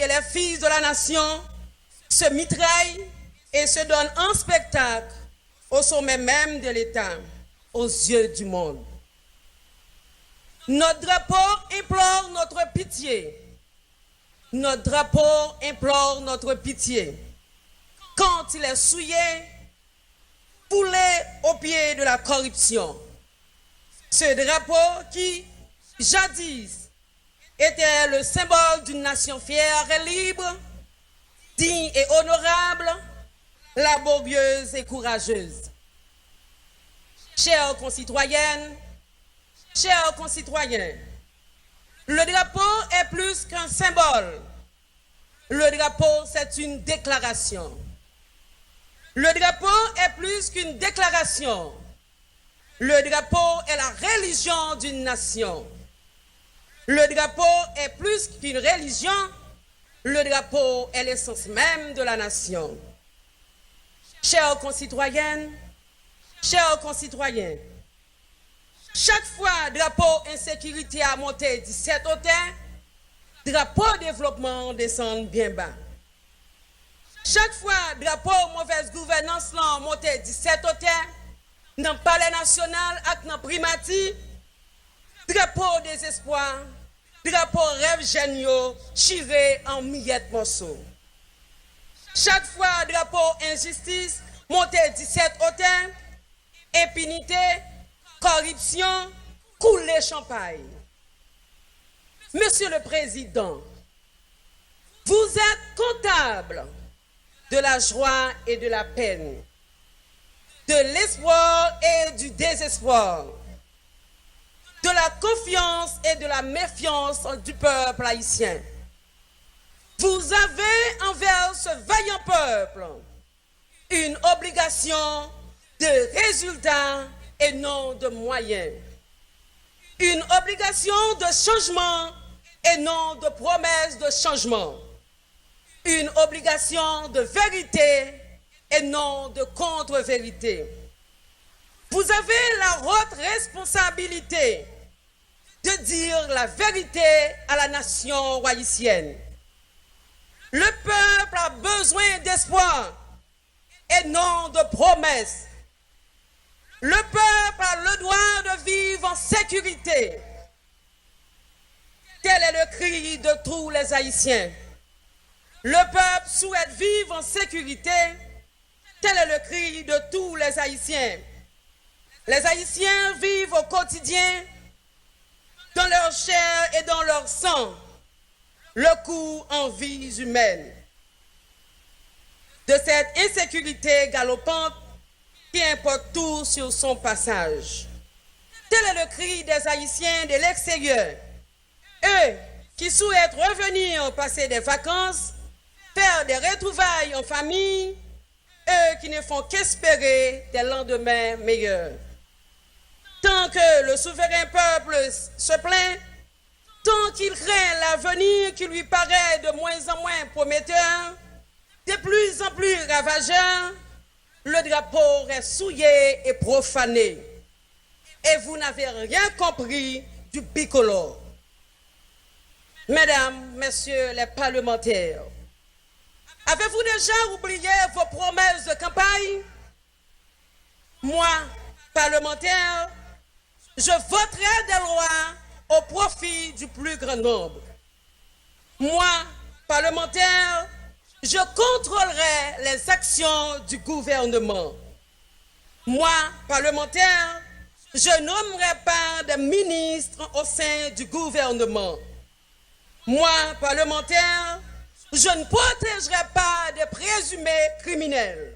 et les fils de la nation se mitraillent et se donnent en spectacle au sommet même de l'État, aux yeux du monde. Notre drapeau implore notre pitié. Notre drapeau implore notre pitié. Quand il est souillé, foulé au pied de la corruption. Ce drapeau qui, jadis, était le symbole d'une nation fière et libre, digne et honorable, laborieuse et courageuse. Chères concitoyennes, chers concitoyens, le drapeau est plus qu'un symbole. Le drapeau, c'est une déclaration. Le drapeau est plus qu'une déclaration. Le drapeau est la religion d'une nation. Le drapeau est plus qu'une religion. Le drapeau est l'essence même de la nation. Chères concitoyennes, chers concitoyens, chaque fois drapeau insécurité a monté 17 hauteurs, drapeau développement descend bien bas. Chaque fois drapeau mauvaise gouvernance a monté 17 hauteurs, dans le palais national et dans le primati, drapeau désespoir, drapeau rêve géniaux, chiré en miettes morceaux. Chaque fois drapeau injustice monté 17 hauteurs, impunité, corruption, couler champagne. Monsieur le Président, vous êtes comptable de la joie et de la peine, de l'espoir et du désespoir, de la confiance et de la méfiance du peuple haïtien. Vous avez envers ce vaillant peuple une obligation de résultats et non de moyens. Une obligation de changement et non de promesses de changement. Une obligation de vérité et non de contre-vérité. Vous avez la haute responsabilité de dire la vérité à la nation haïtienne. Le peuple a besoin d'espoir et non de promesses. Le peuple a le droit de vivre en sécurité. Tel est le cri de tous les Haïtiens. Le peuple souhaite vivre en sécurité. Tel est le cri de tous les Haïtiens. Les Haïtiens vivent au quotidien, dans leur chair et dans leur sang, le coup en vies humaines. De cette insécurité galopante qui importe tout sur son passage. Tel est le cri des Haïtiens de l'extérieur. Eux qui souhaitent revenir passer des vacances, faire des retrouvailles en famille, eux qui ne font qu'espérer des lendemains meilleurs. Tant que le souverain peuple se plaint, tant qu'il craint l'avenir qui lui paraît de moins en moins prometteur, de plus en plus ravageur, le drapeau reste souillé et profané. Et vous n'avez rien compris du bicolore. Mesdames, messieurs les parlementaires, avez-vous déjà oublié vos promesses de campagne? Moi, parlementaire, je voterai des lois au profit du plus grand nombre. Moi, parlementaire, je contrôlerai les actions du gouvernement. Moi, parlementaire, je nommerai pas de ministres au sein du gouvernement. Moi, parlementaire, je ne protégerai pas des présumés criminels.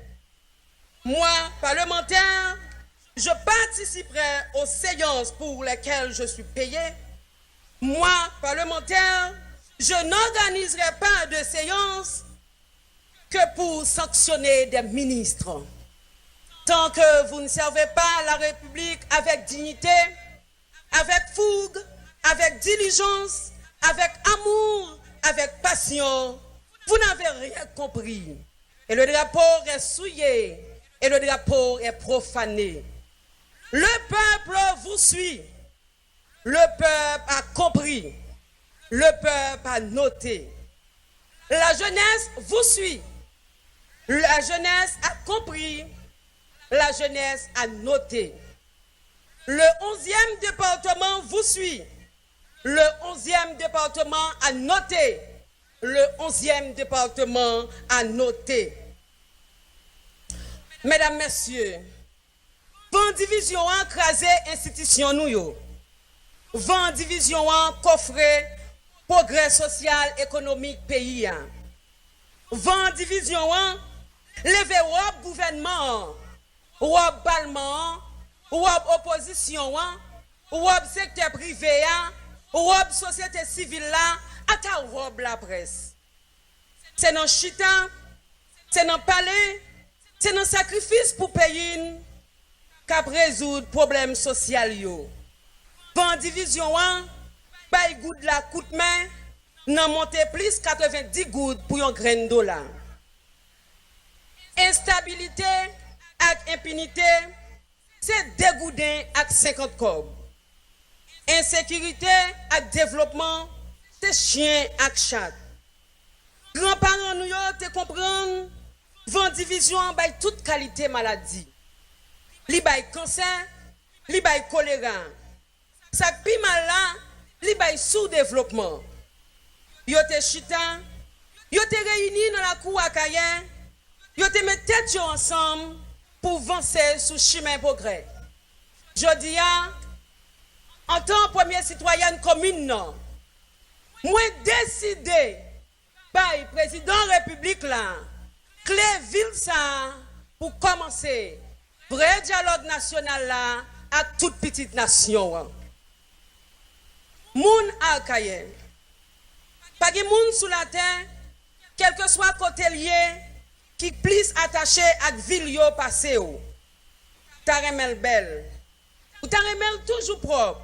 Moi, parlementaire, je participerai aux séances pour lesquelles je suis payé. Moi, parlementaire, je n'organiserai pas de séances que pour sanctionner des ministres. Tant que vous ne servez pas la République avec dignité, avec fougue, avec diligence, avec amour, avec passion, vous n'avez rien compris. Et le drapeau est souillé et le drapeau est profané. Le peuple vous suit. Le peuple a compris. Le peuple a noté. La jeunesse vous suit. La jeunesse a compris. La jeunesse a noté. Le 11e département vous suit. Le 11e département a noté. Le 11e département a noté. Mesdames, Messieurs, Van division an krasé institution nou yo. Van division an coffre progrès social économique pays an. Van division an leve wap gouvernement, wap parlement, wap opposition an, wap secteur privé an, wap société civile la, aka wap la presse. C'est dans chita, c'est dans palais, c'est dans sacrifice pour pays qu'à résoudre problème social yo. Van division 1, bay goud la coûte main, nan monte plus 90 gouttes pour un grain de dollar. Instabilité ak impunité, c'est dégoudin ak 50 cob. Insécurité ak développement, c'est chien ak chat. Grands-parents nous yo te comprendre, van division bay toute qualité maladie. Li bay cancer, li bay choléra. Ça pi mal là, li bay sous-développement. Yo te chita, yo te réunis dans la cour à Kayen, yo te met tête yo ensemble pour avancer sous chemin progrès. Jodi a, en tant que première citoyenne commune non, moi décidé bay président république là, clé ville ça pour commencer vrai dialogue national là à toute petite nation. Moun a Kayen. Pas de moun sous la terre, quel que soit côté lié, qui plus attaché à ville yo passé ou. Ta remel belle. Ou ta remel toujours propre.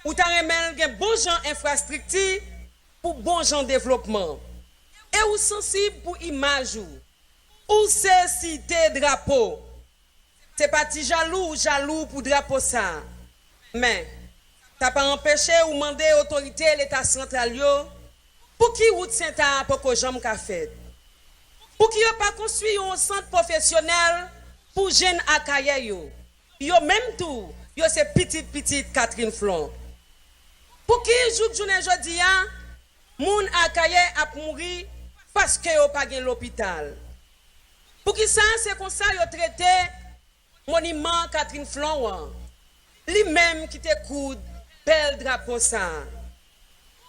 Ou ta remel gen bon gens infrastructure pour bon gens développement. Et ou sensible pour image ou c'est cité drapeau. C'est pas ti jaloux pour drapeau ça. Mais t'as pas empêché ou mandé autorité l'état central yo pour qui route Saint-A pour que jambe ka fait. Pour qui yo pas construit un centre professionnel pour jeunes akaye yo. Yo même tout, yo c'est petite Catherine Flon. Pour qui journée jodi a moun akaye a mouri parce que yo pas gen l'hôpital. Pour qui ça c'est comme ça yo traité monument Catherine Flon. Lui-même qui te coude bel drapeau ça.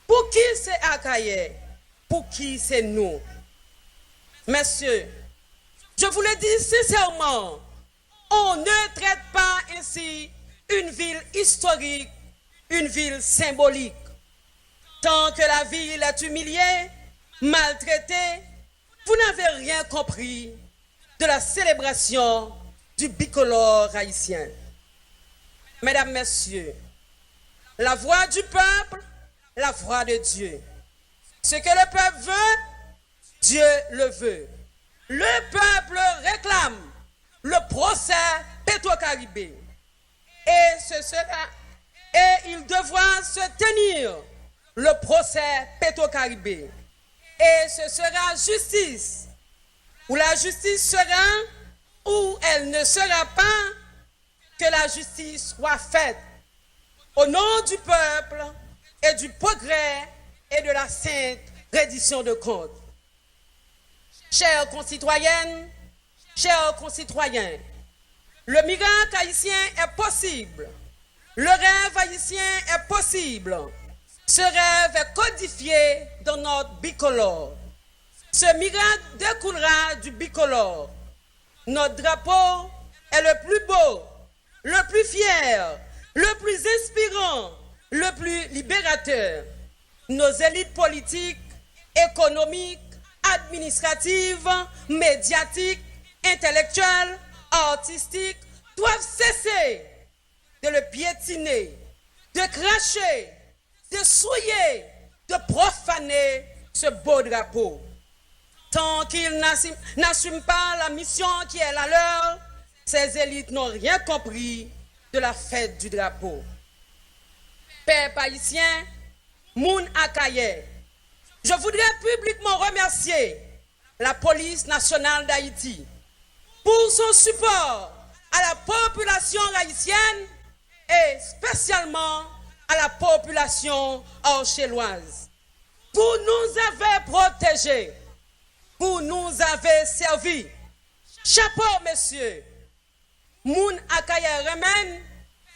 Pour qui c'est Akaye? Pour qui c'est nous? Messieurs, je vous le dis sincèrement, on ne traite pas ainsi une ville historique, une ville symbolique. Tant que la ville est humiliée, maltraitée, vous n'avez rien compris de la célébration du bicolore haïtien. Mesdames, Messieurs, la voix du peuple, la voix de Dieu. Ce que le peuple veut, Dieu le veut. Le peuple réclame le procès Petro-Caribé. Et il devra se tenir le procès Petro-Caribé. Et ce sera justice. Où la justice sera, ou elle ne sera pas, que la justice soit faite. Au nom du peuple et du progrès et de la sainte reddition de comptes. Chères concitoyennes, chers concitoyens, le miracle haïtien est possible. Le rêve haïtien est possible. Ce rêve est codifié dans notre bicolore. Ce miracle découlera du bicolore. Notre drapeau est le plus beau, le plus fier, le plus inspirant, le plus libérateur. Nos élites politiques, économiques, administratives, médiatiques, intellectuelles, artistiques doivent cesser de le piétiner, de cracher, de souiller, de profaner ce beau drapeau. Tant qu'ils n'assument pas la mission qui est la leur, ces élites n'ont rien compris de la fête du drapeau. Père haïtien, moun Akaye, Je voudrais publiquement remercier la police nationale d'Haïti pour son support à la population haïtienne et spécialement à la population orchelloise. Vous nous avez protégés, vous nous avez servi. Chapeau, messieurs. Moun akaye remen,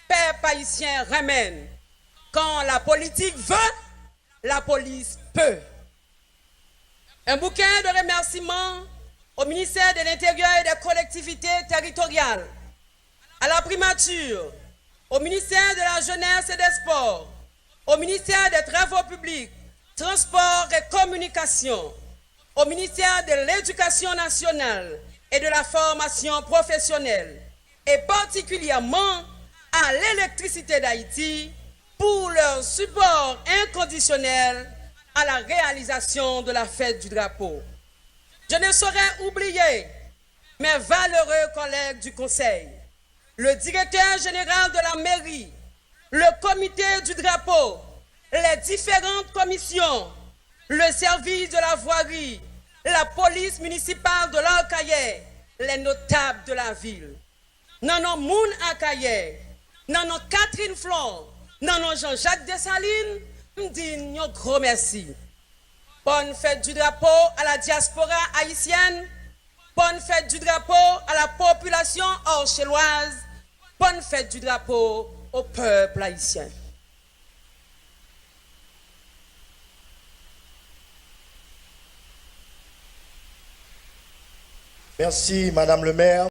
peuple haïtien remen. Quand la politique veut, la police peut. Un bouquin de remerciements au ministère de l'Intérieur et des collectivités territoriales, à la primature, au ministère de la Jeunesse et des Sports, au ministère des Travaux publics, Transports et Communications, au ministère de l'Éducation nationale et de la formation professionnelle, et particulièrement à l'électricité d'Haïti pour leur support inconditionnel à la réalisation de la fête du drapeau. Je ne saurais oublier mes valeureux collègues du Conseil, le directeur général de la mairie, le comité du drapeau, les différentes commissions, le service de la voirie, la police municipale de l'Orcaillé, les notables de la ville. Nanon Moun Akaye, nanon Catherine Flon, nanon Jean-Jacques Dessalines, me dit un gros merci. Bonne fête du drapeau à la diaspora haïtienne, bonne fête du drapeau à la population orchelloise, bonne fête du drapeau au peuple haïtien. Merci, Madame le maire.